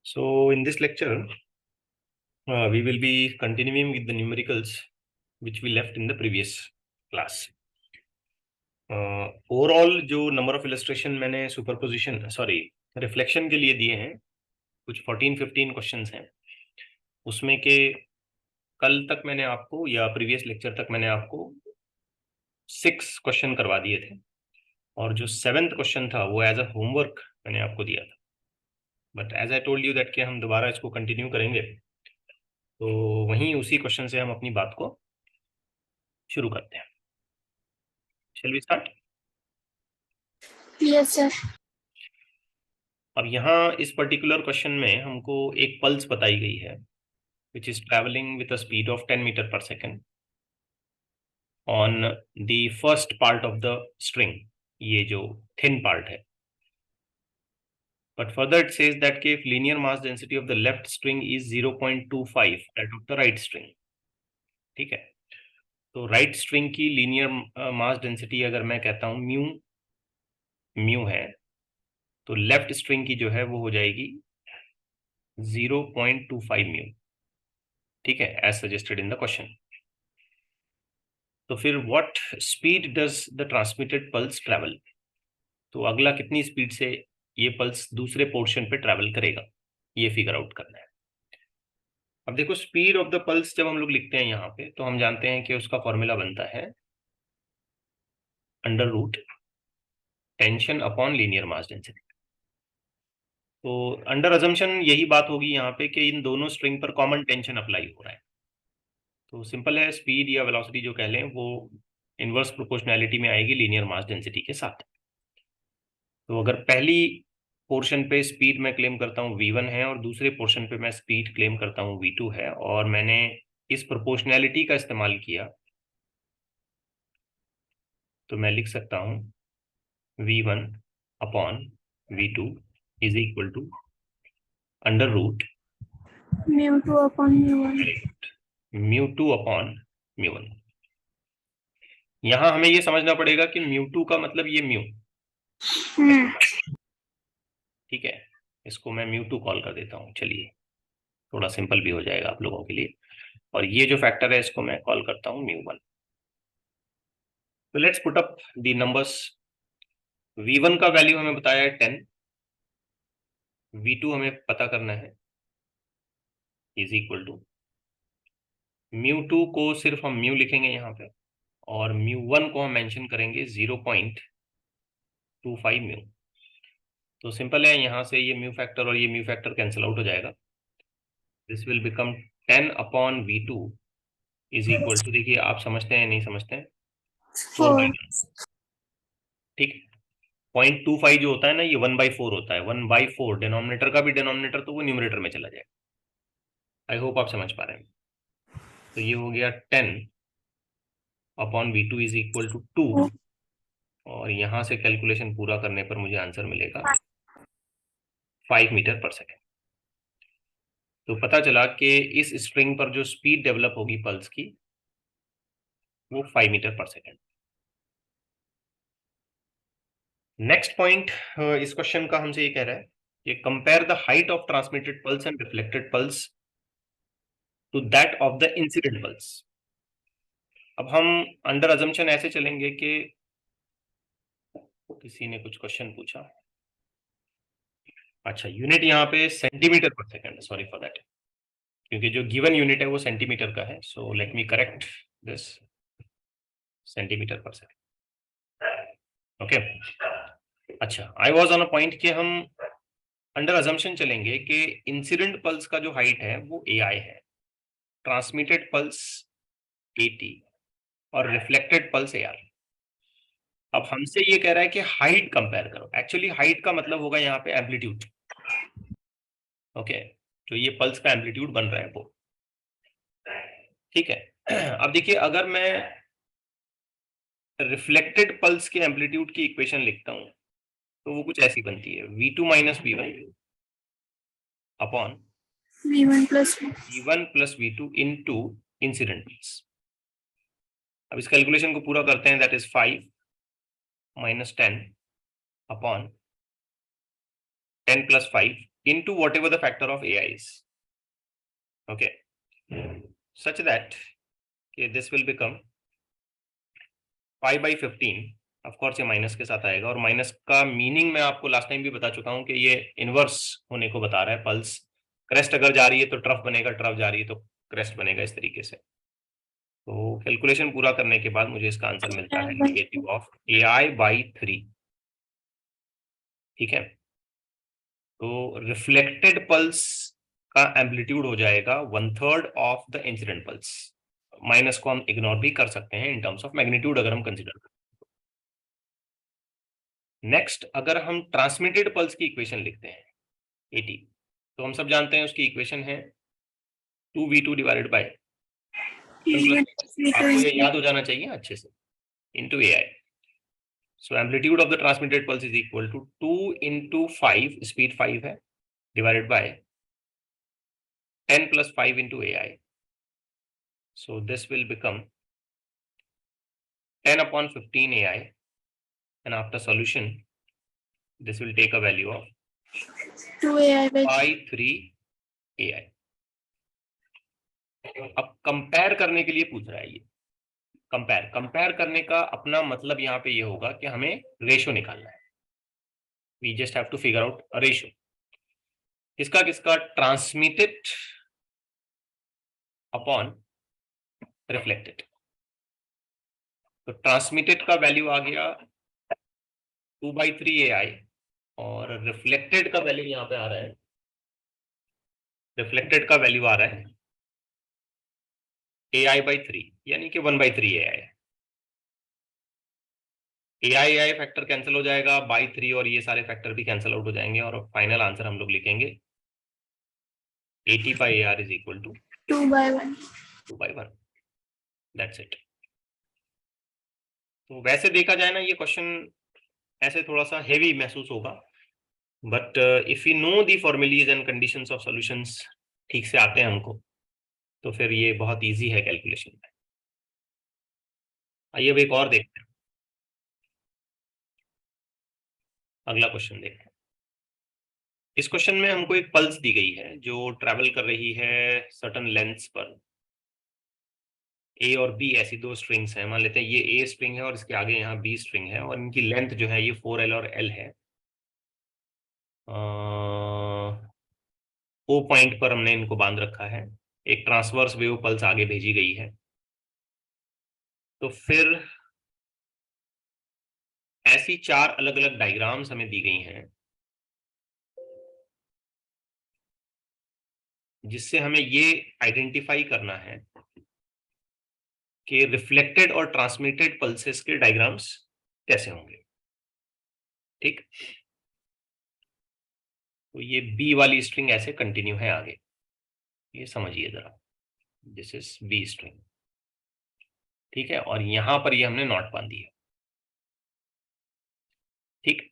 So in this lecture, we will be continuing with the numericals which we left in the previous class. Overall जो number of illustration मैंने superposition reflection के लिए दिए हैं, कुछ 14-15 questions हैं उसमें के कल तक मैंने आपको या प्रीवियस लेक्चर तक मैंने आपको 6 क्वेश्चन करवा दिए थे और जो 7th क्वेश्चन था वो एज अ होमवर्क मैंने आपको दिया था. But as I told you that कि हम दोबारा इसको कंटिन्यू करेंगे, तो वहीं उसी क्वेश्चन से हम अपनी बात को शुरू करते हैं. Shall we start? Yes sir. अब यहाँ इस पर्टिकुलर क्वेश्चन में हमको एक पल्स बताई गई है which is traveling with a speed of 10 meter per second on the first part of the string, ये जो thin part है. But further it says that if linear mass density of the left string is 0.25 that of the right string. ठीक है, तो right string की linear mass density अगर मैं कहता हूँ म्यू है, तो लेफ्ट स्ट्रिंग की जो है वो हो जाएगी 0.25 म्यू. ठीक है, as suggested in the question. तो फिर what speed does the transmitted pulse travel, तो अगला कितनी स्पीड से ये पल्स दूसरे पोर्शन पे ट्रैवल करेगा, ये फिगर आउट करना है. अब देखो, स्पीड ऑफ द पल्स जब हम लोग लिखते हैं यहाँ पे, तो हम जानते हैं कि उसका फॉर्मूला बनता है under root tension upon linear mass density. तो अंडर अजम्पशन यही बात होगी यहाँ पे कि इन दोनों स्ट्रिंग पर कॉमन टेंशन अप्लाई हो रहा है. तो सिंपल है, स्पीड या वेलोसिटी जो कह लें वो इनवर्स प्रोपोर्शनैलिटी में आएगी लीनियर मास डेंसिटी के साथ. तो अगर पहली पोर्शन पे स्पीड मैं क्लेम करता हूँ v1 है और दूसरे पोर्शन पे मैं स्पीड क्लेम करता हूँ v2 है, और मैंने इस प्रोपोर्शनैलिटी का इस्तेमाल किया, तो मैं लिख सकता हूँ v1 upon v2 is equal to under root mu two upon mu two upon mu one. यहां हमें ये समझना पड़ेगा कि म्यू2 का मतलब ये म्यू. ठीक है, इसको मैं म्यू2 कॉल कर देता हूं. चलिए, थोड़ा सिंपल भी हो जाएगा आप लोगों के लिए. और ये जो फैक्टर है इसको मैं कॉल करता हूं म्यू1. तो let's put up the numbers. v1 का वैल्यू हमें बताया है 10, v2 हमें पता करना है, इज इक्वल टू म्यू2 को सिर्फ हम म्यू लिखेंगे यहाँ पे, और म्यू1 को हम मेंशन करेंगे 0.25 म्यू. तो सिंपल है, यहाँ से ये म्यू फैक्टर और ये म्यू फैक्टर कैंसिल आउट हो जाएगा. This will become 10 upon v2 is equal to, देखिए आप समझते हैं नहीं समझते हैं, 4/9. ठीक, 0.25 जो होता है ना, ये 1/4 होता है. 1/4 डिनोमिनेटर का भी डिनोमिनेटर तो वो न्यूमरेटर में चला जाएगा. आई होप आप समझ पा रहे हैं. तो ये हो गया 10 upon v2 is equal to 2, और यहां से कैलकुलेशन पूरा करने पर मुझे आंसर मिलेगा 5 मीटर पर सेकेंड. तो पता चला कि इस स्ट्रिंग पर जो स्पीड डेवलप होगी पल्स की वो 5 मीटर पर सेकेंड. नेक्स्ट पॉइंट इस क्वेश्चन का हमसे ये कह रहा है कि compare the height of transmitted pulse and reflected pulse to that of the incident pulse. अब हम अंडर अजम्पशन ऐसे चलेंगे कि किसी ने कुछ क्वेश्चन पूछा, अच्छा यूनिट यहाँ पे सेंटीमीटर पर सेकेंड, सॉरी फॉर दैट, क्योंकि जो गिवन यूनिट है वो सेंटीमीटर का है. So let me correct this, centimetre पर सेकेंड. ओके, अच्छा, I was on a point कि हम अंडर अजम्पशन चलेंगे कि इंसिडेंट पल्स का जो हाइट है वो AI है, ट्रांसमिटेड पल्स AT और रिफ्लेक्टेड पल्स AR. अब हमसे ये कह रहा है कि हाइट कंपेयर करो. एक्चुअली हाइट का मतलब होगा यहाँ पे एम्पलीट्यूड. ओके, जो ये पल्स का एम्पलीट्यूड बन रहा है वो. ठीक है, अब देखिए, अगर मैं रिफ्लेक्टेड पल्स के एम्पलीट्यूड की इक्वेशन लिखता हूं तो वो कुछ ऐसी बनती है, v2 minus v1 upon v1 plus v2 into incident pulse. अब इस कैलकुलेशन को पूरा करते हैं, that is 5 minus 10 upon 10 plus 5 into whatever the factor of AI is. Okay, such that this will become 5/15. Of course ये minus के साथ आएगा, और माइनस का मीनिंग मैं आपको लास्ट टाइम भी बता चुका हूं कि ये इनवर्स होने को बता रहा है। पल्स क्रेस्ट अगर जा रही है तो ट्रफ बनेगा, ट्रफ जा रही है तो क्रेस्ट बनेगा, इस तरीके से। तो कैलकुलेशन पूरा करने के बाद मुझे इसका आंसर मिलता है नेगेटिव ऑफ AI/3। ठीक है, तो रिफ्लेक्टेड पल्स का एम्पलीट्यूड हो जाएगा 1/3 of the incident pulse. Minus को हम इग्नोर भी कर सकते हैं इन टर्म्स ऑफ मैग्नीट्यूड अगर हम कंसीडर करें। नेक्स्ट, अगर हम ट्रांसमिटेड पल्स की इक्वेशन लिखते हैं AT, तो हम सब जानते हैं उसकी इक्वेशन है 2V2 डिवाइडेड बाय, आपको ये याद हो जाना चाहिए अच्छे से, into AI। So amplitude of the transmitted pulse is equal to 2 into 5, speed 5 है, divided by 10 + 5 into AI. So this will become 10/15 AI, and after solution this will take a value of 2 AI/3 AI. अब compare करने के लिए पूछ रहा है ये। Compare करने का अपना मतलब यहाँ पे ये होगा कि हमें रेशो निकालना है। We just have to figure out a ratio. किसका किसका? Transmitted upon reflected. तो ट्रांसमिटेड का वैल्यू आ गया 2/3 AI, और रिफ्लेक्टेड का वैल्यू यहाँ पे आ रहा है, रिफ्लेक्टेड का वैल्यू आ रहा है AI/3, यानी कि 1/3 AI। AI फैक्टर कैंसिल हो जाएगा, बाई 3 और ये सारे फैक्टर भी कैंसिल आउट हो जाएंगे, और फाइनल आंसर हम लोग लिखेंगे AT/AR is equal to 2/1। 2/1। That's it. तो वैसे देखा जाए ना, ये क्वेश्चन ऐसे थोड़ा सा हेवी महसूस होगा, but if you know the formulae and conditions of solutions ठीक से आते हैं हमको, तो फिर ये बहुत इजी है कैलकुलेशन में। आइए अब एक और देखते हैं, अगला क्वेश्चन देखते हैं। इस क्वेश्चन में हमको एक पल्स दी गई है जो ट्रैवल कर रही है सर्टेन लेंथ्स पर। A और B ऐसी दो स्ट्रिंग्स हैं। मान लेते हैं ये A स्ट्रिंग है और इसके आगे यहाँ B स्ट्रिंग है, और इनकी लेंथ जो है ये 4L और L है। O पॉइंट पर हमने इनको बांध रखा है, एक ट्रांसवर्स वेव पल्स आगे भेजी गई है। तो फिर ऐसी 4 अलग अलग डायग्राम्स हमें दी गई हैं, जिससे हमें ये आइडेंटिफाई करना है कि रिफ्लेक्टेड और ट्रांसमिटेड पल्सेस के डायग्राम्स कैसे होंगे। ठीक, तो ये B वाली स्ट्रिंग ऐसे कंटिन्यू है आगे, ये समझिए जरा, दिस इज B स्ट्रिंग। ठीक है, और यहां पर ये हमने नॉट बांधी है। ठीक,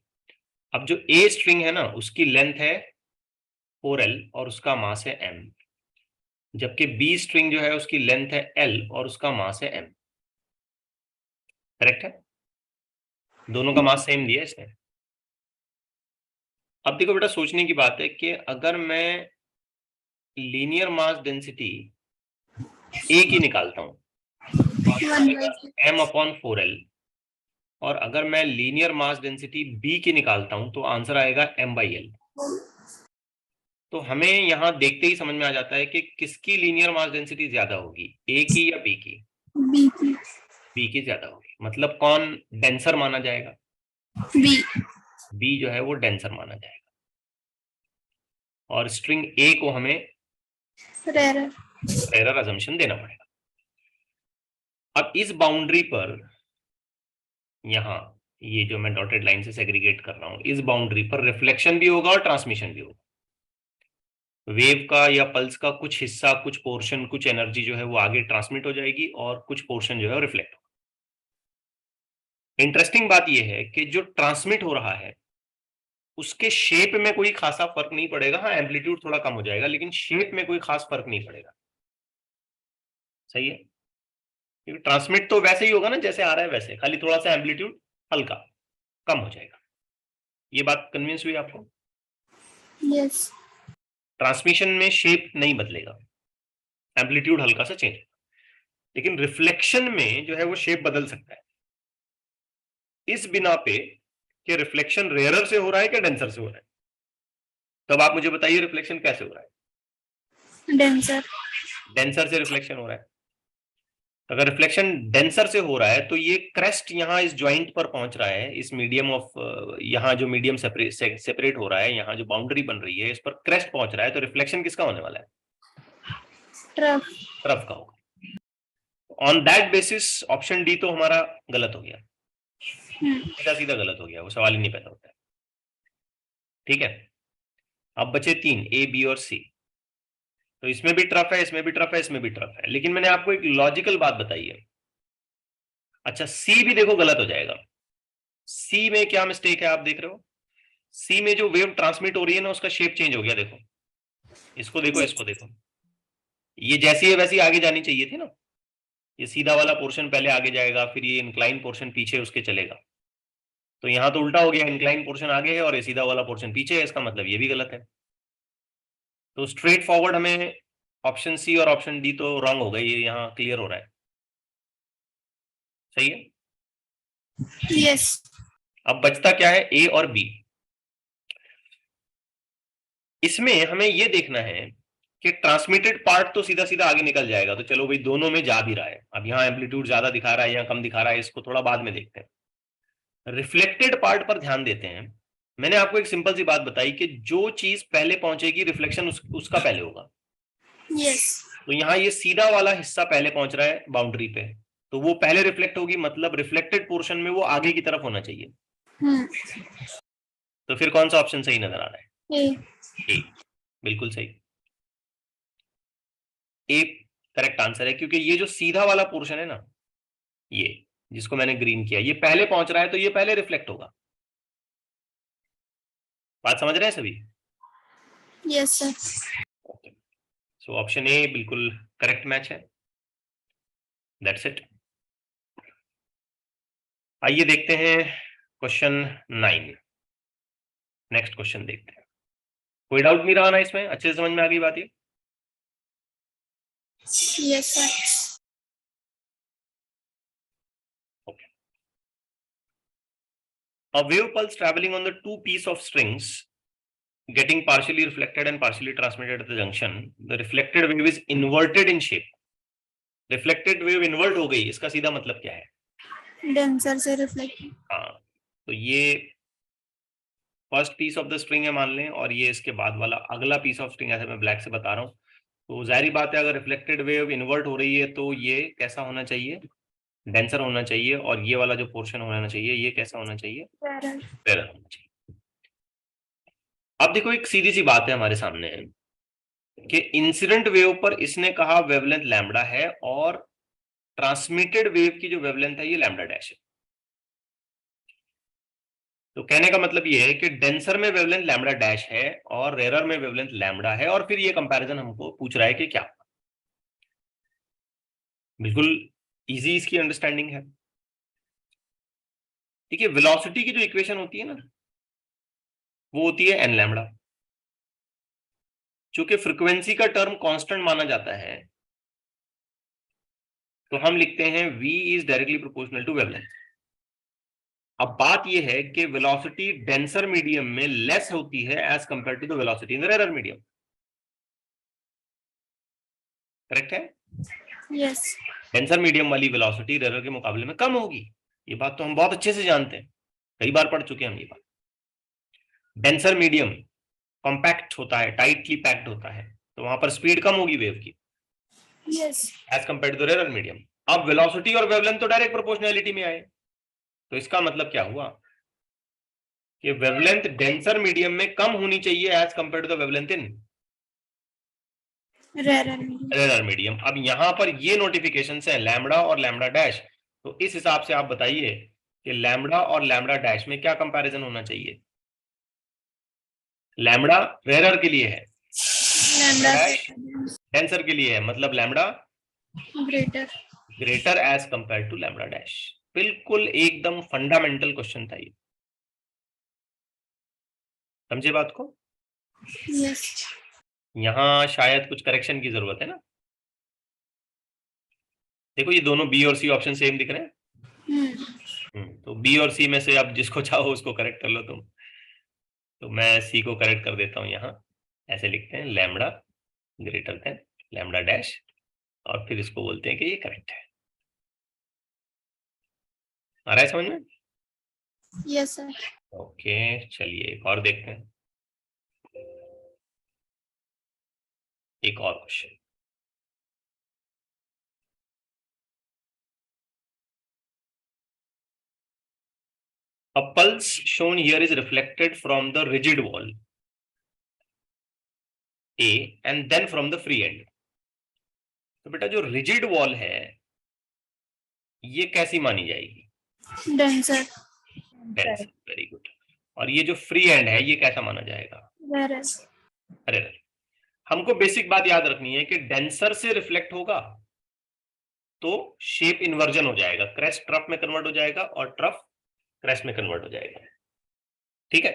अब जो A स्ट्रिंग है ना, उसकी लेंथ है 4L और उसका मास है M, जबकि B स्ट्रिंग जो है उसकी लेंथ है L और उसका मास है M। करेक्ट है, दोनों का मास सेम दिया इसने। अब देखो बेटा, सोचने की बात है कि अगर मैं लीनियर मास डेंसिटी A की निकालता हूं M/4L, और अगर मैं लीनियर मास डेंसिटी B की निकालता हूं तो आंसर आएगा M/L। तो हमें यहां देखते ही समझ में आ जाता है कि किसकी लीनियर मास डेंसिटी ज्यादा होगी, A की या B की? B की ज्यादा होगी। मतलब कौन डेंसर माना जाएगा? B जो है वो डेंसर माना जाएगा, और स्ट्रिंग A को हमें रेरर अजम्पशन देना पड़ेगा। अब इस बाउंड्री पर, यहां ये जो मैं डॉटेड लाइन से सेग्रीगेट कर रहा हूं, इस बाउंड्री पर रिफ्लेक्शन भी होगा और ट्रांसमिशन भी होगा। वेव का या पल्स का कुछ हिस्सा, कुछ पोर्शन, कुछ एनर्जी जो है वो आगे ट्रांसमिट हो जाएगी, और कुछ पोर्शन जो है वो रिफ्लेक्ट होगा। इंटरेस्टिंग बात यह है कि जो ट्रांसमिट हो रहा है उसके शेप में कोई खासा फर्क नहीं पड़ेगा। हाँ, एम्पलीट्यूड थोड़ा कम हो जाएगा, लेकिन शेप में कोई खास फर्क नहीं पड़ेगा। सही है, क्योंकि ट्रांसमिट तो वैसे ही होगा ना जैसे आ रहा है वैसे, खाली थोड़ा सा एम्पलीट्यूड हल्का कम हो जाएगा। ये बात कन्विंस हुई आपको? यस। ट्रांसमिशन में शेप नहीं बदलेगा, एम्पलीट्यूड हल्का सा चेंज, लेकिन रिफ्लेक्शन में जो है वो शेप बदल सकता है। इस बिना पे कि रिफ्लेक्शन रेयरर से हो रहा है कि डेंसर से हो रहा है। तब आप मुझे बताइए रिफ्लेक्शन कैसे हो रहा है? डेंसर। डेंसर से रिफ्लेक्शन हो रहा है। अगर रिफ्लेक्शन डेंसर से हो रहा है तो ये क्रेस्ट यहाँ इस ज्वाइंट पर पहुंच रहा है, इस मीडियम ऑफ, यहाँ जो मीडियम सेपरेट हो रहा है, यहाँ जो बाउंड्री बन रही है इस पर क्रेस्ट पहुंच रहा है, तो रिफ्लेक्शन किसका होने वाला है? ट्रफ। ट्रफ का होगा। On that basis option D तो हमारा गलत हो गया, सीधा सीधा गलत हो गया, वो सवाल ही नहीं पैदा होता है। ठीक है, अब बचे 3, ए बी और सी। तो इसमें भी ट्रफ है, इसमें भी ट्रफ है, इसमें भी ट्रफ है, लेकिन मैंने आपको एक लॉजिकल बात बताई है। अच्छा, सी भी देखो गलत हो जाएगा। सी में क्या मिस्टेक है आप देख रहे हो? सी में जो वेव ट्रांसमिट हो रही है ना उसका शेप चेंज हो गया, देखो इसको देखो, इसको देखो, ये जैसी है वैसी आगे जानी चाहिए थी ना। ये सीधा वाला पोर्शन पहले आगे जाएगा, फिर ये इंक्लाइन पोर्शन पीछे उसके चलेगा। तो यहां तो उल्टा हो गया, इंक्लाइन पोर्शन आगे है और ये सीधा वाला पोर्शन पीछे है, इसका मतलब ये भी गलत है। तो स्ट्रेट फॉरवर्ड हमें ऑप्शन सी और ऑप्शन डी तो रॉन्ग हो गई, ये यहाँ क्लियर हो रहा है। सही है? यस। अब बचता क्या है? ए और बी। इसमें हमें ये देखना है कि ट्रांसमिटेड पार्ट तो सीधा सीधा आगे निकल जाएगा, तो चलो भाई दोनों में जा भी रहा है। अब यहाँ एम्पलीट्यूड ज्यादा दिखा रहा है, यहाँ कम दिखा रहा है, इसको थोड़ा बाद में देखते हैं। रिफ्लेक्टेड पार्ट पर ध्यान देते हैं। मैंने आपको एक सिंपल सी बात बताई कि जो चीज पहले पहुंचेगी रिफ्लेक्शन उसका पहले होगा। यस। तो यहाँ ये सीधा वाला हिस्सा पहले पहुंच रहा है बाउंड्री पे, तो वो पहले रिफ्लेक्ट होगी, मतलब रिफ्लेक्टेड पोर्शन में वो आगे की तरफ होना चाहिए। तो फिर कौन सा ऑप्शन सही नजर आ रहा है? ए, बिल्कुल सही। ए करेक्ट आंसर है, क्योंकि ये जो सीधा वाला पोर्शन है ना, ये जिसको मैंने ग्रीन किया, ये पहले पहुंच रहा है, तो ये पहले रिफ्लेक्ट होगा। बात समझ रहे हैं सभी? Yes sir. Okay, so option A बिल्कुल करेक्ट मैच है। That's it. आइए देखते हैं क्वेश्चन 9। नेक्स्ट क्वेश्चन देखते हैं। कोई डाउट नहीं रहा ना इसमें? अच्छे से समझ में आ गई बात ये? Yes sir. Okay. A wave pulse traveling on the two piece of strings getting partially reflected and partially transmitted at the junction, the reflected wave is inverted in shape. Reflected wave invert हो गई, इसका सीधा मतलब क्या है? Denser से reflect. हाँ, तो ये first piece of the string है मान लें, और ये इसके बाद वाला अगला पीस ऑफ स्ट्रिंग, ऐसे मैं ब्लैक से बता रहा हूँ। तो जाहिर बात है अगर रिफ्लेक्टेड वेव इन्वर्ट हो रही है तो ये कैसा होना चाहिए? डेंसर होना चाहिए, और ये वाला जो पोर्शन होना चाहिए ये कैसा होना चाहिए? पैरेलल होना चाहिए। अब देखो एक सीधी सी बात है हमारे सामने है कि इंसिडेंट वेव पर इसने कहा वेवलेंथ लैम्बडा है, और ट्रांसमिटेड वेव की जो वेवलेंथ है ये लैम्बडा डैश है। तो कहने का मतलब ये है कि डेंसर में वेवलेंथ लैम्बडा डैश है और रेयरर में वेवलेंथ लैम्बडा है, और फिर ये कंपैरिजन हमको पूछ रहा है कि क्या। बिल्कुल इजी इसकी अंडरस्टैंडिंग है। देखिए वेलोसिटी की जो इक्वेशन होती है ना, वो होती है एन लैम्बडा। चूंकि फ्रीक्वेंसी का टर्म कांस्टेंट माना जाता है, तो हम लिखते हैं v is directly proportional to wavelength. अब बात यह है कि वेलोसिटी डेंसर मीडियम में लेस होती है as compare to the velocity in the rarer medium. Correct है? यस। डेंसर मीडियम वाली वेलोसिटी रेयरर के मुकाबले में कम होगी, ये बात तो हम बहुत अच्छे से जानते हैं, कई बार पढ़ चुके हैं हम ये बात। डेंसर मीडियम कॉम्पैक्ट होता है, टाइटली पैक्ड होता है, तो वहां पर स्पीड कम होगी वेव की as compare to the rarer medium. अब वेलोसिटी और वेवलेंथ तो डायरेक्ट प्रोपोर्शनैलिटी में आए, तो इसका मतलब क्या हुआ कि वेवलेंथ डेंसर मीडियम में कम होनी चाहिए as compare to the wavelength in rarer medium. अब यहां पर ये नोटिफिकेशन है लैम्बडा और लैम्बडा डैश, तो इस हिसाब से आप बताइए कि लैम्बडा और लैम्बडा डैश में क्या कंपैरिजन होना चाहिए? लैम्बडा रेयरर के लिए है, डैश डेंसर के लिए है, मतलब lambda greater as compare to lambda dash. बिल्कुल एकदम फंडामेंटल क्वेश्चन था ये, समझे बात को? यस। यहाँ शायद कुछ करेक्शन की जरूरत है ना। देखो ये दोनों बी और सी ऑप्शन सेम दिख रहे हैं। तो बी और सी में से आप जिसको चाहो उसको करेक्ट कर लो तुम। तो मैं सी को करेक्ट कर देता हूँ यहाँ। ऐसे लिखते हैं lambda greater than lambda dash, और फिर इसको बोलते हैं कि ये करेक्ट है। आ रहा है समझ में? Yes sir. ओके चलिए एक और देखते हैं, एक और question. A pulse shown here is reflected from the rigid wall A and then from the free end. तो बेटा जो रिजिड वॉल है ये कैसी मानी जाएगी? डेंसर। Dense, very good. और ये जो फ्री एंड है ये कैसा माना जाएगा? वेरस। अरे हमको बेसिक बात याद रखनी है कि डेंसर से रिफ्लेक्ट होगा तो शेप इन्वर्जन हो जाएगा, क्रेस्ट ट्रफ में कन्वर्ट हो जाएगा और ट्रफ क्रेस्ट में कन्वर्ट हो जाएगा। ठीक है?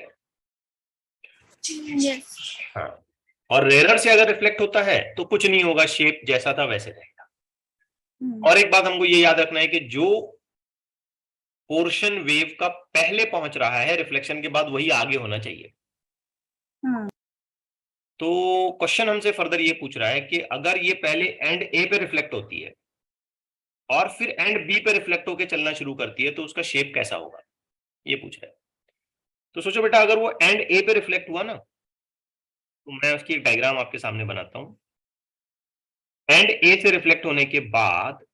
यस। हाँ, और रेयर से अगर रिफ्लेक्ट होता है तो कुछ नहीं होगा, शेप जैसा था वैसे रहेगा। और एक बात हमको ये याद रखना है कि जो पोर्शन वेव का पहले पहुंच रहा है रिफ्लेक्शन के बाद वही आगे होना चाहिए। तो क्वेश्चन हमसे फर्दर ये पूछ रहा है कि अगर ये पहले एंड ए पे रिफ्लेक्ट होती है और फिर एंड बी पे रिफ्लेक्ट होकर चलना शुरू करती है तो उसका शेप कैसा होगा, ये पूछ रहा है। तो सोचो बेटा अगर वो एंड ए पे रिफ्लेक्ट हुआ ना तो मैं उसकी एक डायग्राम आपके सामने बनाता हूं। एंड ए से रिफ्लेक्ट होने के बाद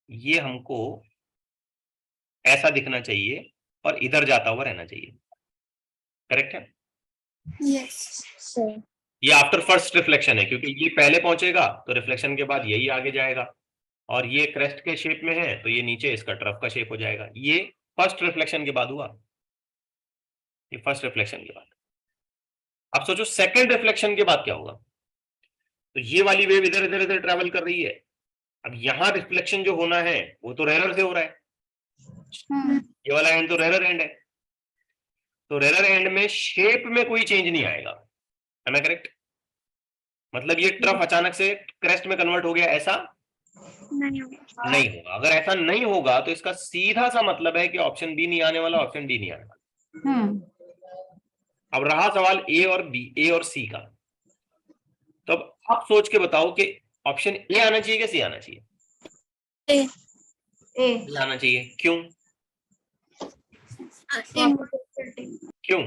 ये हमको ऐसा दिखना चाहिए और इधर जाता हुआ रहना चाहिए। करेक्ट है? यस। ये आफ्टर फर्स्ट रिफ्लेक्शन है क्योंकि ये पहले पहुंचेगा तो रिफ्लेक्शन के बाद यही आगे जाएगा, और ये क्रेस्ट के शेप में है तो ये नीचे इसका ट्रफ का शेप हो जाएगा। ये फर्स्ट रिफ्लेक्शन के बाद हुआ, ये फर्स्ट रिफ्लेक्शन के बाद। अब सोचो सेकंड रिफ्लेक्शन के बाद क्या होगा। तो ये वाली वेव इधर इधर इधर ट्रेवल कर रही है, अब यहां रिफ्लेक्शन जो होना है वो तो रेरर से हो रहा है, ये वाला एंड तो रेरर एंड है, तो रेरर एंड में शेप में कोई चेंज नहीं आएगा। है मैं करेक्ट? मतलब ये ट्रफ अचानक से क्रेस्ट में कन्वर्ट हो गया ऐसा नहीं होगा। नहीं होगा। अगर ऐसा नहीं होगा तो इसका सीधा सा मतलब है कि ऑप्शन बी नहीं आने वाला, ऑप्शन डी नहीं आने वाला। अब रहा सवाल ए और बी, ए और सी का। तो अब आप सोच के बताओ कि ऑप्शन ए आना चाहिए कि सी आना चाहिए? ए आना चाहिए। क्यों? क्यों?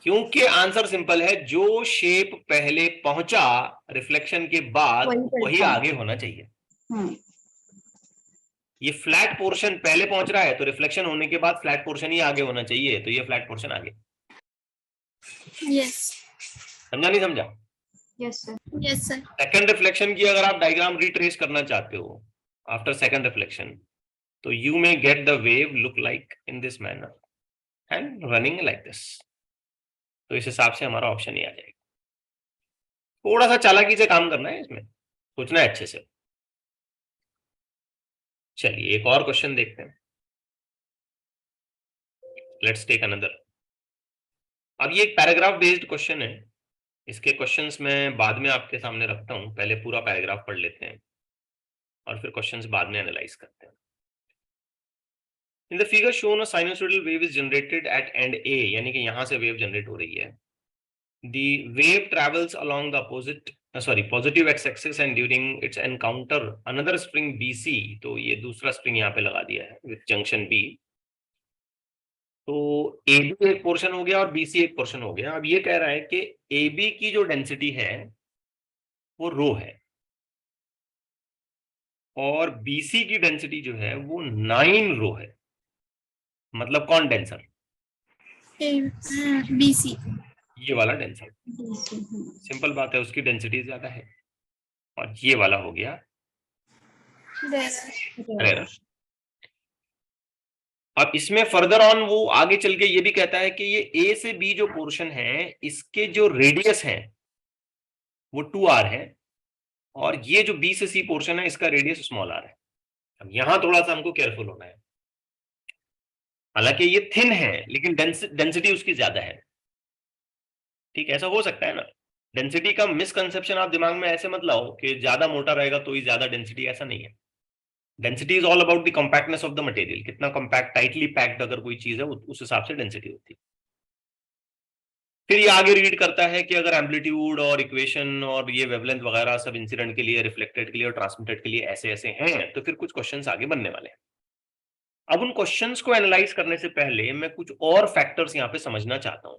क्योंकि आंसर सिंपल है, जो शेप पहले पहुंचा रिफ्लेक्शन के बाद वही आगे होना चाहिए। ये फ्लैट पोर्शन पहले पहुंच रहा है तो रिफ्लेक्शन होने के बाद फ्लैट पोर्शन ही आगे होना चाहिए, तो ये फ्लैट पोर्शन आगे। यस। समझा नहीं समझा? Yes sir. Yes sir. Second reflection की अगर आप डायग्राम रिट्रेस करना चाहते हो आफ्टर सेकंड रिफ्लेक्शन तो you may get the wave look like in this manner and running like this. तो इस हिसाब से हमारा ऑप्शन ही आ जाएगा। थोड़ा सा चालाकी से काम करना है, इसमें सोचना है अच्छे से। चलिए एक और क्वेश्चन देखते हैं। Let's take another. अब ये एक पैराग्राफ बेस्ड क्वेश्चन है, इसके क्वेश्चंस मैं बाद में आपके सामने रखता हूं, पहले पूरा पैराग्राफ पढ़ लेते हैं और फिर क्वेश्चंस बाद में एनालाइज करते हैं। In the figure shown a sinusoidal wave is generated at end A, यानी कि यहां से वेव जनरेट हो रही है। The wave travels along the positive X axis and during its encounter another spring BC, तो ये दूसरा स्प्रिंग यहाँ पे लगा दिया है विद जंक्शन बी। तो ए बी एक पोर्शन हो गया और बी सी एक पोर्शन हो गया। अब ये कह रहा है कि ए बी की जो डेंसिटी है वो रो है और बीसी की डेंसिटी जो है वो 9 रो है। मतलब कौन डेंसर? बीसी। ये वाला डेंसर। सिंपल बात है, उसकी डेंसिटी ज्यादा है। और ये वाला हो गया रेरर। अब इसमें फर्दर ऑन वो आगे चल के ये भी कहता है कि ये ए से बी जो पोर्शन है इसके जो रेडियस है वो 2r है, और ये जो बी से सी पोर्शन है इसका रेडियस स्मॉल r है। अब यहां थोड़ा सा हमको केयरफुल होना है, हालांकि ये थिन है लेकिन डेंसिटी उसकी ज्यादा है। ठीक है, ऐसा हो सकता है ना। डेंसिटी का मिसकंसेप्शन आप दिमाग में ऐसे मत लाओ कि ज्यादा मोटा रहेगा तो ही ज्यादा डेंसिटी, ऐसा नहीं है। Density is all about the compactness of the material, कितना कंपैक्ट, टाइटली पैक्ड अगर कोई चीज है उस हिसाब से डेंसिटी होती है। फिर ये आगे रीड करता है कि अगर एम्पलीट्यूड और इक्वेशन और ये वेवलेंथ वगैरह सब इंसिडेंट के लिए, रिफ्लेक्टेड के लिए और ट्रांसमिटेड के लिए ऐसे ऐसे हैं, तो फिर कुछ क्वेश्चंस आगे बनने वाले हैं। अब उन क्वेश्चंस को एनालाइज करने से पहले मैं कुछ और फैक्टर्स यहां पे समझना चाहता हूं,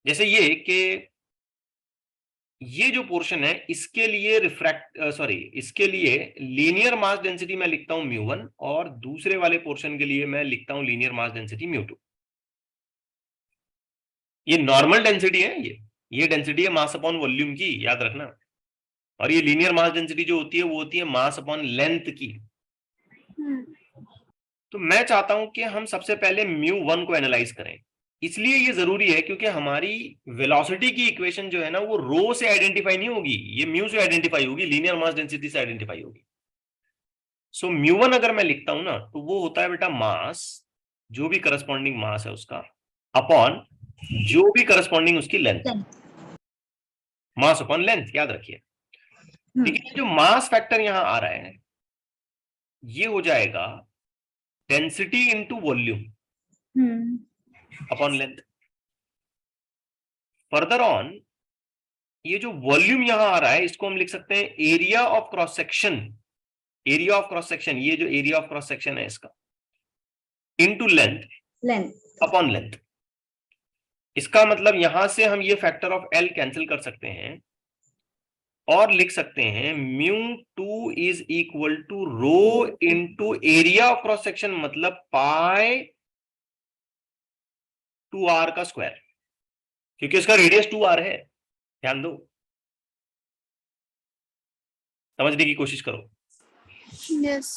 जैसे ये कि ये जो पोर्शन है इसके लिए इसके लिए लीनियर मास डेंसिटी मैं लिखता हूं μ1 और दूसरे वाले पोर्शन के लिए मैं लिखता हूं लीनियर मास डेंसिटी μ2। ये नॉर्मल डेंसिटी है, ये डेंसिटी है मास अपॉन वॉल्यूम की, याद रखना। और ये लीनियर मास डेंसिटी जो होती है वो होती है मास अपॉन लेंथ की। तो मैं चाहता हूं कि हम सबसे पहले μ1 को एनालाइज करें। इसलिए ये जरूरी है क्योंकि हमारी वेलोसिटी की इक्वेशन जो है ना वो रो से आइडेंटिफाई नहीं होगी, ये म्यू से आइडेंटिफाई होगी, लीनियर मास डेंसिटी से आइडेंटिफाई होगी। सो μ1 अगर मैं लिखता हूं ना तो वो होता है बेटा मास, जो भी करस्पॉन्डिंग मास है उसका, अपॉन जो भी करस्पॉन्डिंग उसकी लेंथ, मास अपॉन लेंथ, याद रखिए। ठीक है, जो मास फैक्टर यहां आ रहा है ये हो जाएगा density into volume upon length. Further on ये जो वॉल्यूम यहां आ रहा है इसको हम लिख सकते हैं area of cross section, area of cross section, ये जो एरिया ऑफ क्रॉस सेक्शन है इसका, इनटू लेंथ अपॉन लेंथ। इसका मतलब यहां से हम ये फैक्टर ऑफ एल कैंसिल कर सकते हैं और लिख सकते हैं μ2 is equal to rho into area of cross section, मतलब पाई 2r का स्क्वायर, क्योंकि इसका रेडियस 2r है। ध्यान दो, समझने की कोशिश करो। Yes.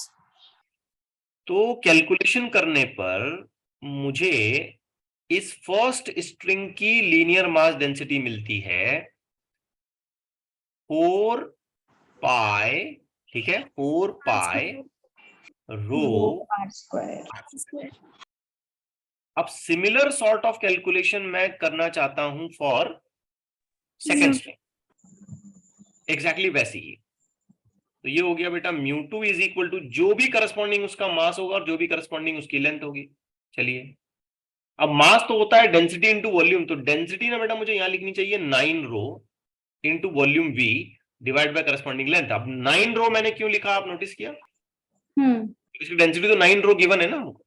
तो कैलकुलेशन करने पर मुझे इस फर्स्ट स्ट्रिंग की लीनियर मास डेंसिटी मिलती है 4 पाई, ठीक है, 4 पाई रो r square। अब सिमिलर सॉर्ट ऑफ कैलकुलेशन मैं करना चाहता हूं फॉर सेकेंड स्ट्रिंग, एग्जैक्टली वैसी ही। तो ये हो गया बेटा μ2 इज इक्वल टू जो भी करस्पॉन्डिंग उसका मास होगा और जो भी करस्पॉन्डिंग उसकी लेंथ होगी। चलिए, अब मास तो होता है डेंसिटी इंटू वॉल्यूम, तो डेंसिटी ना बेटा मुझे यहां लिखनी चाहिए 9 rho into volume v divide by corresponding length. अब 9 रो मैंने क्यों लिखा, आप नोटिस किया? इसकी डेंसिटी तो 9 रो गिवन है ना हमको।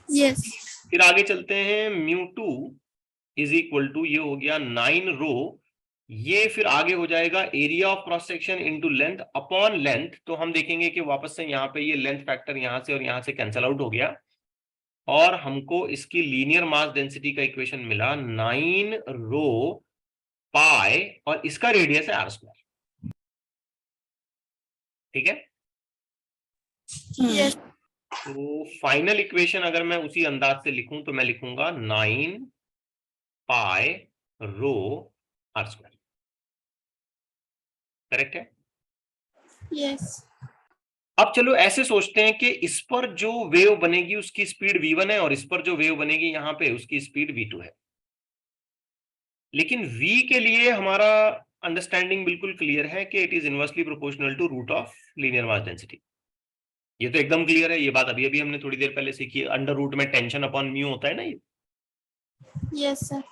Yes. फिर आगे चलते हैं, μ2 इज इक्वल टू ये हो गया 9 रो, ये फिर आगे हो जाएगा area of cross section into length upon length. तो हम देखेंगे कि वापस से यहाँ पे ये लेंथ फैक्टर यहां से और यहां से कैंसल आउट हो गया और हमको इसकी लीनियर मास डेंसिटी का इक्वेशन मिला 9 रो पाई और इसका रेडियस है r²। ठीक है, Yes. तो फाइनल इक्वेशन अगर मैं उसी अंदाज से लिखूं तो मैं लिखूंगा 9 पाई रो r²। करेक्ट है? Yes. अब चलो ऐसे सोचते हैं कि इस पर जो वेव बनेगी उसकी स्पीड v1 है और इस पर जो वेव बनेगी यहां पे उसकी स्पीड v2 है। लेकिन v के लिए हमारा अंडरस्टैंडिंग बिल्कुल क्लियर है कि it is inversely proportional to root of linear mass density. ये तो एकदम क्लियर है, ये बात अभी अभी हमने थोड़ी देर पहले सीखी, अंडर रूट में टेंशन अपॉन म्यू होता है ना ये। Yes, sir.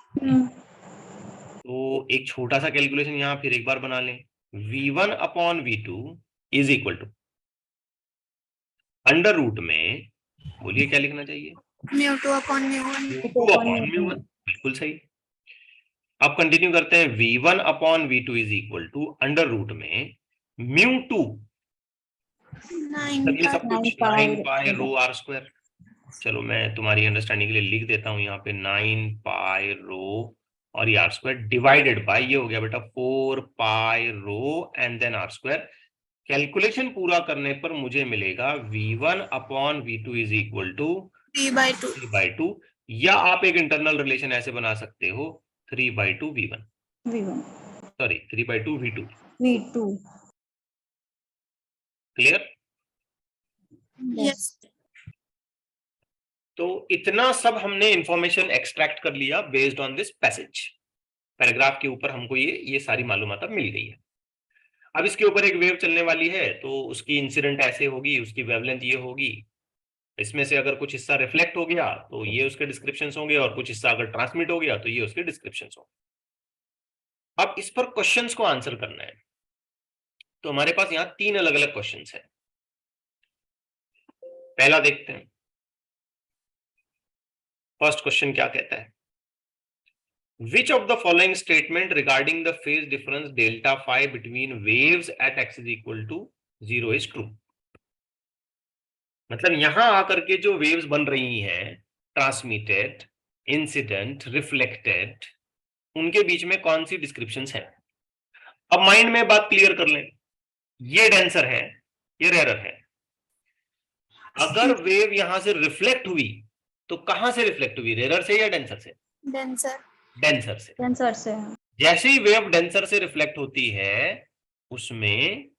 तो एक छोटा सा कैलकुलेशन यहां फिर एक बार बना लें, v1 upon v2 is equal to under root में, बोलिए क्या लिखना चाहिए, μ2 upon μ1. μ2 अपॉन μ1, बिल्कुल सही। अब कंटिन्यू करते हैं, v1 upon v2 is equal to under root में μ2, 9 ये सब pi. कुछ 9 पाई रो r²। चलो मैं तुम्हारी अंडरस्टैंडिंग के लिए लिख देता हूं यहाँ पे 9 पाई रो और ये r² डिवाइडेड बाय, ये हो गया बेटा 4 pi rho and then r²। Calculation पूरा करने पर मुझे मिलेगा v1 upon v2 is equal to 3/2. 3/2, या आप एक इंटरनल रिलेशन ऐसे बना सकते हो 3/2 v1, sorry 3/2 v2। Clear? Yes. तो इतना सब हमने इंफॉर्मेशन एक्सट्रैक्ट कर लिया based on this passage. Paragraph के ऊपर हमको ये सारी मालूमात अब मिल गई है। अब इसके ऊपर एक वेव चलने वाली है, तो उसकी इंसिडेंट ऐसे होगी, उसकी वेवलेंथ ये होगी, इसमें से अगर कुछ हिस्सा रिफ्लेक्ट हो गया तो ये उसके डिस्क्रिप्शंस होंगे, और कुछ हिस्सा अगर ट्रांसमिट हो गया तो ये उसके डिस्क्रिप्शंस होंगे। अब इस पर क्वेश्चंस को आंसर करना है, तो हमारे पास यहाँ 3 अलग अलग क्वेश्चंस हैं। पहला देखते हैं, फर्स्ट क्वेश्चन क्या कहता है, Which of the following statement regarding the phase difference delta phi between waves at x is equal to 0 is true? मतलब यहां आकर के जो वेव्स बन रही हैं, ट्रांसमिटेड, इंसिडेंट, रिफ्लेक्टेड, उनके बीच में कौन सी डिस्क्रिप्शंस है। अब माइंड में बात क्लियर कर लें, ये डेंसर है, ये रेयर है। अगर वेव यहां से रिफ्लेक्ट हुई तो कहां से रिफ्लेक्ट हुई, रेयर से या डेंसर से? डेंसर। डेंसर से। डेंसर से। जैसे ही वेव डेंसर से रिफ्लेक्ट होती है उसमें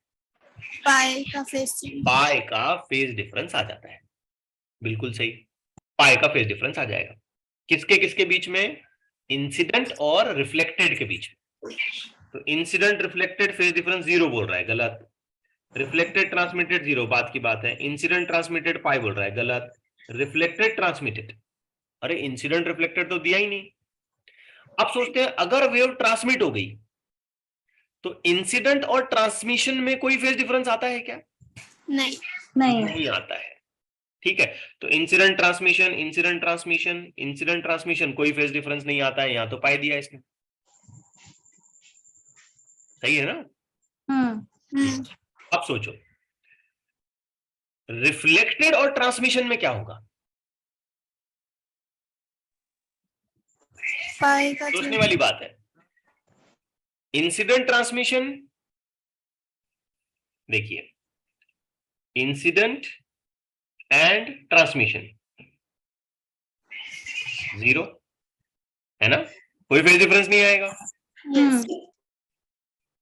पाई का फेज डिफरेंस आ जाता है। बिल्कुल सही, पाई का फेज डिफरेंस आ जाएगा। किसके किसके बीच में? इंसिडेंट और रिफ्लेक्टेड के बीच में। तो इंसिडेंट रिफ्लेक्टेड फेज डिफरेंस 0 बोल रहा है, गलत। रिफ्लेक्टेड ट्रांसमिटेड 0, बात की बात है। इंसिडेंट ट्रांसमिटेड पाई बोल रहा है, गलत। रिफ्लेक्टेड ट्रांसमिटेड, अरे इंसिडेंट रिफ्लेक्टेड तो दिया ही नहीं। अब सोचते हैं अगर वेव ट्रांसमिट हो गई तो इंसिडेंट और ट्रांसमिशन में कोई फेज डिफरेंस आता है क्या? नहीं, नहीं आता है। ठीक है, तो incident transmission, incident transmission, incident transmission, कोई फेज डिफरेंस नहीं आता है। यहां तो पाई दिया इसने, सही है ना? अब सोचो रिफ्लेक्टेड और ट्रांसमिशन में क्या होगा? पाई का सोचने वाली बात है। इंसिडेंट ट्रांसमिशन, देखिए इंसिडेंट एंड ट्रांसमिशन 0 है ना, कोई फेज डिफरेंस नहीं आएगा। यस,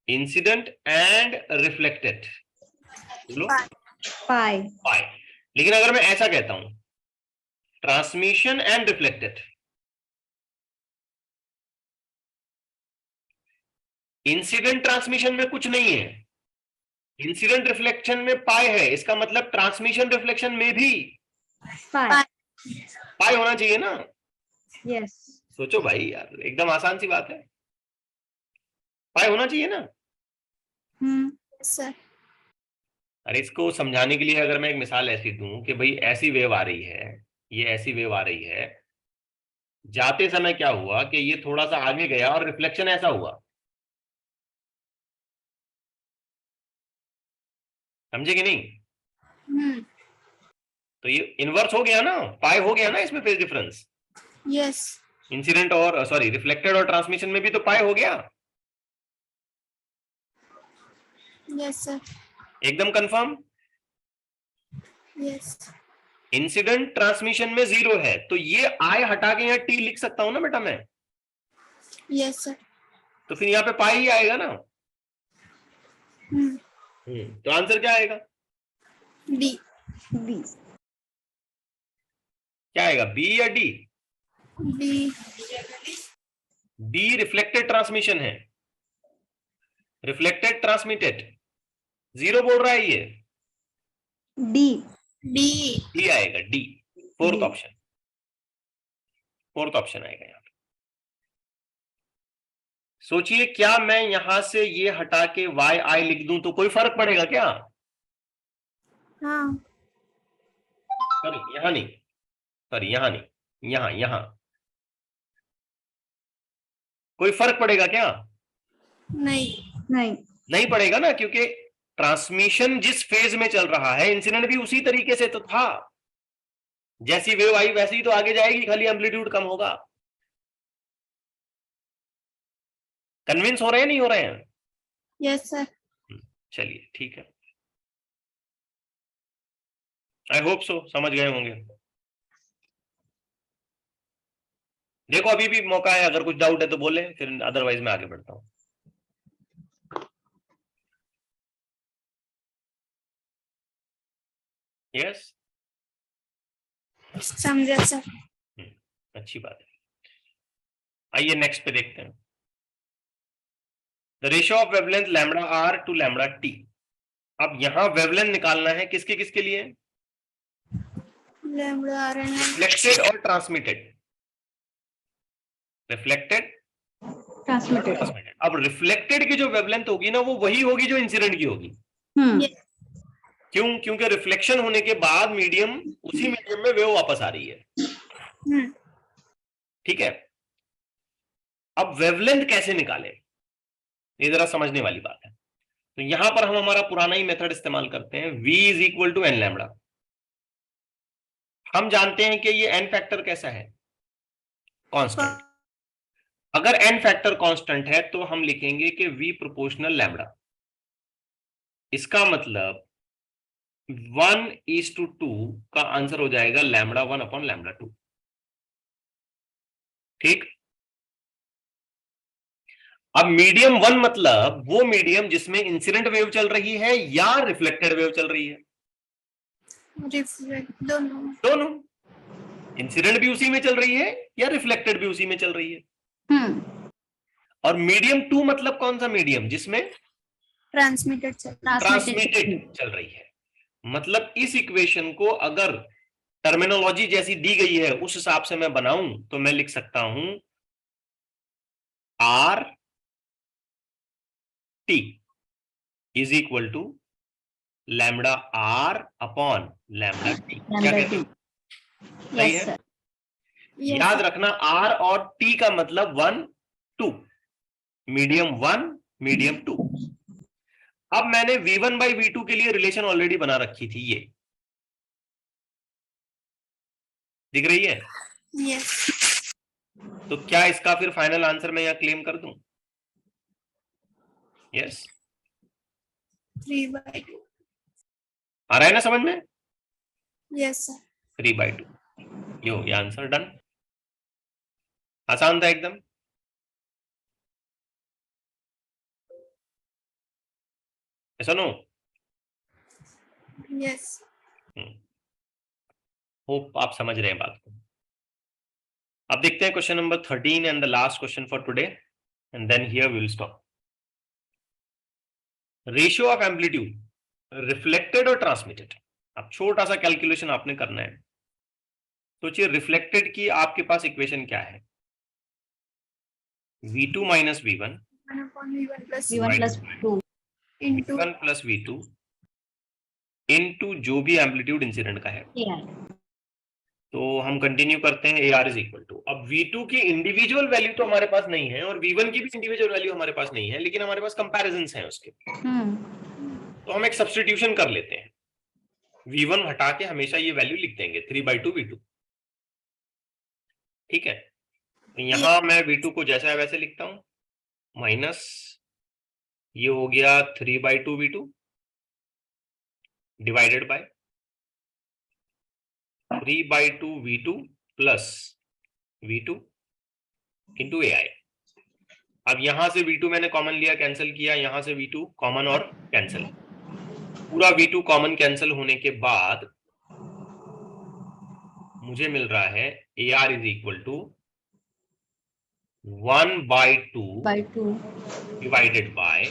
इंसिडेंट एंड रिफ्लेक्टेड, बोलो पाई। पाई। लेकिन अगर मैं ऐसा कहता हूं transmission and reflected, incident transmission में कुछ नहीं है, इंसिडेंट रिफ्लेक्शन में पाई है, इसका मतलब ट्रांसमिशन रिफ्लेक्शन में भी पाई होना चाहिए ना। यस। सोचो भाई यार, एकदम आसान सी बात है, पाई होना चाहिए ना। सर। अरे इसको समझाने के लिए अगर मैं एक मिसाल ऐसी दूं कि भाई ऐसी वेव आ रही है, ये ऐसी वेव आ रही है, जाते समय क्या हुआ कि ये थोड़ा सा आगे गया और रिफ्लेक्शन ऐसा हुआ, समझे कि नहीं? तो ये इनवर्स हो गया ना, पाई हो गया ना इसमें फेज डिफरेंस। यस, इंसिडेंट और सॉरी रिफ्लेक्टेड और ट्रांसमिशन में भी तो पाई हो गया। Yes sir. एकदम कंफर्म? यस। इंसिडेंट ट्रांसमिशन में 0 है, तो ये आई हटा के यहाँ टी लिख सकता हूं ना बेटा मैं। Yes sir. तो फिर यहाँ पे पाई ही आएगा ना। तो आंसर क्या आएगा? डी। बी। क्या आएगा, बी या D? B. D reflected transmission है, रिफ्लेक्टेड ट्रांसमिटेड 0 बोल रहा है ये। डी। डी। डी आएगा, D, fourth option, fourth option आएगा यहाँ पे। सोचिए क्या मैं यहां से ये हटा के वाई आई लिख दूं तो कोई फर्क पड़ेगा क्या? हाँ। सॉरी यहां नहीं, सॉरी यहां नहीं, यहां यहां कोई फर्क पड़ेगा क्या? नहीं पड़ेगा ना, क्योंकि ट्रांसमिशन जिस फेज में चल रहा है इंसिडेंट भी उसी तरीके से तो था। जैसी वेव आई वैसे ही तो आगे जाएगी, खाली एम्पलीट्यूड कम होगा। कन्विंस हो रहे हैं नहीं हो रहे हैं? Yes sir. चलिए ठीक है, आई होप सो समझ गए होंगे। देखो अभी भी मौका है, अगर कुछ डाउट है तो बोले, फिर अदरवाइज मैं आगे बढ़ता हूं। यस, समझा सर। अच्छी बात है। आइए नेक्स्ट पे देखते हैं। The ratio of wavelength lambda R to lambda T. अब यहां वेवलेंथ निकालना है किसके किसके लिए? लैम्बडा आर एंड रिफ्लेक्टेड और ट्रांसमिटेड। Reflected transmitted. ट्रांसमिटेड। अब रिफ्लेक्टेड की जो वेवलेंथ होगी ना वो वही होगी जो इंसिडेंट की होगी। क्यों? क्योंकि रिफ्लेक्शन होने के बाद मीडियम, उसी मीडियम में वेव वापस आ रही है। ठीक है। अब वेवलेंथ कैसे निकालें, ये जरा समझने वाली बात है। तो यहां पर हम हमारा पुराना ही मेथड इस्तेमाल करते हैं, v is equal to n lambda. हम जानते हैं कि ये एन फैक्टर कैसा है? कांस्टेंट। अगर एन फैक्टर कांस्टेंट है तो हम लिखेंगे कि v प्रोपोर्शनल लैम्बडा। इसका मतलब 1:2 का आंसर हो जाएगा लैम्बडा 1 अपॉन लैम्बडा 2। ठीक। अब मीडियम 1 मतलब वो मीडियम जिसमें इंसिडेंट वेव चल रही है या रिफ्लेक्टेड वेव चल रही है? रिफ्लेक्ट, दोनों। दोनों। इंसिडेंट भी उसी में चल रही है या रिफ्लेक्टेड भी उसी में चल रही है। और मीडियम 2 मतलब कौन सा मीडियम? जिसमें ट्रांसमिटेड चल रही है। मतलब इस इक्वेशन को अगर टर्मिनोलॉजी जैसी दी गई है उस हिसाब से मैं बनाऊं तो मैं लिख सकता हूं R T is equal to lambda R upon lambda T. क्या कहते हैं? सही है। याद रखना आर और टी का मतलब 1 2, मीडियम 1 मीडियम 2। अब मैंने v1/v2 के लिए रिलेशन ऑलरेडी बना रखी थी, ये दिख रही है? यस। तो क्या इसका फिर फाइनल आंसर मैं यहां क्लेम कर दूं? यस। 3/2। आ रहा है ना समझ में? Yes sir. 3/2। ये आंसर डन। आसान था एकदम। ऐसा नो? यस। होप आप समझ रहे हैं बात को। अब देखते हैं question number 13 and the last question for today, and then here we will stop. Ratio of amplitude reflected और ट्रांसमिटेड। अब छोटा सा कैलकुलेशन आपने करना है। सोचिए रिफ्लेक्टेड की आपके पास इक्वेशन क्या है? v2 minus v1 v1 plus v1 into v1 plus v2 into जो भी एम्पलीट्यूड इंसिडेंट का है। तो हम कंटिन्यू करते हैं, AR इज इक्वल टू, अब V2 की इंडिविजुअल वैल्यू तो हमारे पास नहीं है और V1 की भी इंडिविजुअल वैल्यू हमारे पास नहीं है, लेकिन हमारे पास कंपैरिजंस हैं उसके। तो हम एक सब्स्टिट्यूशन कर लेते हैं, V1 हटा के हमेशा ये वैल्यू लिख देंगे 3/2 V2। ठीक है। तो यहां मैं V2 को जैसा है वैसे लिखता हूं, माइनस ये हो गया 3/2 V2 divided by 3/2 V2 plus V2 into AI। अब यहां से V2 मैंने कॉमन लिया, कैंसिल किया, यहां से V2 कॉमन और कैंसिल। पूरा V2 कॉमन कैंसिल होने के बाद मुझे मिल रहा है AR is equal to 1/2 divided by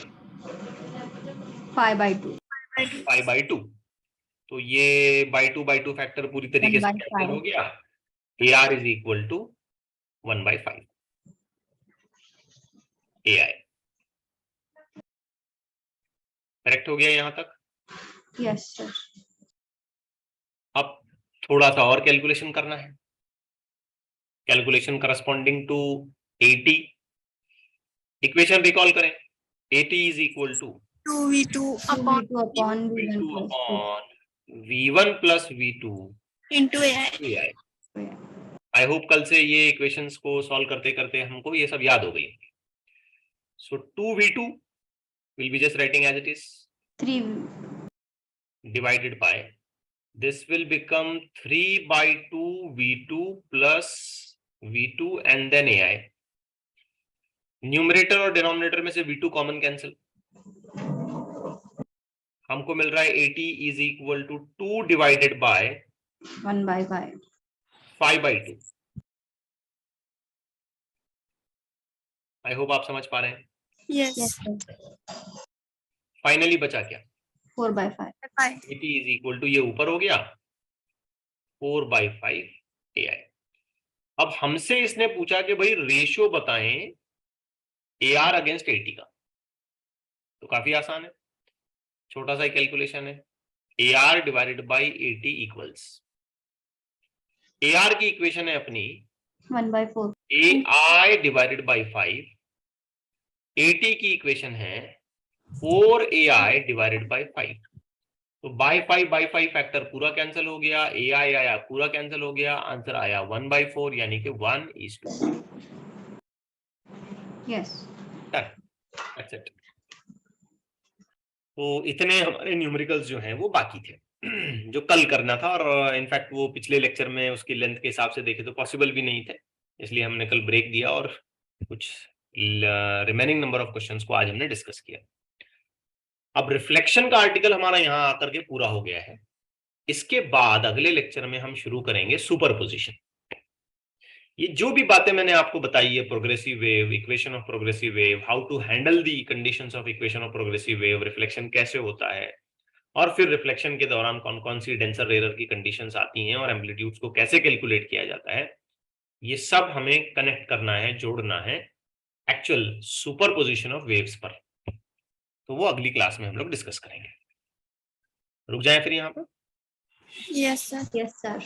5/2। तो ये बाई टू फैक्टर पूरी तरीके से कैंसिल हो गया। AR is equal to 1/5 AI। Correct हो गया यहां तक? Yes sir. अब थोड़ा सा और कैलकुलेशन करना है, calculation corresponding to 80। Equation recall करें, 80 is equal to 2v2 upon V2 upon V1 plus V2 into AI। I hope कल से ये इक्वेशंस को सॉल्व करते करते हमको ये सब याद हो गई। सो 2v2 will be just writing as it is 3 divided by, this will become 3/2 V2 plus V2 and then AI। Numerator और डिनोमिनेटर में से V2 कॉमन कैंसिल, हमको मिल रहा है 80 is equal to 2 divided by 1/5 5/2। I hope आप समझ पा रहे हैं। Yes. Yes, sir. फाइनली बचा क्या? 4/5. 5. AT इज इक्वल टू, ये ऊपर हो गया 4/5 AI। अब हमसे इसने पूछा कि भाई रेशियो बताएं AR अगेंस्ट AT का, तो काफी आसान है, छोटा सा कैलकुलेशन है। AR divided by AT equals, AR की इक्वेशन है अपनी 1/4. AI डिवाइडेड बाई 5, AT की इक्वेशन है 4AI डिवाइडेड बाई 5। तो बाई 5 फैक्टर पूरा कैंसिल हो गया, AI आया पूरा कैंसिल हो गया, आंसर आया 1/4, यानी कि 1:2। Yes. That's it. तो इतने हमारे न्यूमेरिकल्स जो हैं वो बाकी थे जो कल करना था, और इनफैक्ट वो पिछले लेक्चर में उसकी लेंथ के हिसाब से देखे तो पॉसिबल भी नहीं थे, इसलिए हमने कल ब्रेक दिया और कुछ रिमेनिंग नंबर ऑफ क्वेश्चंस को आज हमने डिस्कस किया। अब रिफ्लेक्शन का आर्टिकल हमारा यहाँ आकर के पूरा हो गया है। इसके बाद अगले लेक्चर में हम शुरू करेंगे सुपरपोजिशन। ये जो भी बातें मैंने आपको बताई है, progressive wave, equation of progressive wave, how to handle the conditions of equation of progressive wave, reflection कैसे होता है, और फिर रिफ्लेक्शन के दौरान कौन कौन सी डेंसर एरर की कंडीशंस आती हैं, और एम्पलीट्यूड्स को कैसे कैलकुलेट किया जाता है, ये सब हमें कनेक्ट करना है, जोड़ना है एक्चुअल सुपरपोजिशन ऑफ वेव्स पर। तो वो अगली क्लास में हम लोग डिस्कस करेंगे। रुक जाए फिर यहाँ पर। Yes, sir. Yes, sir.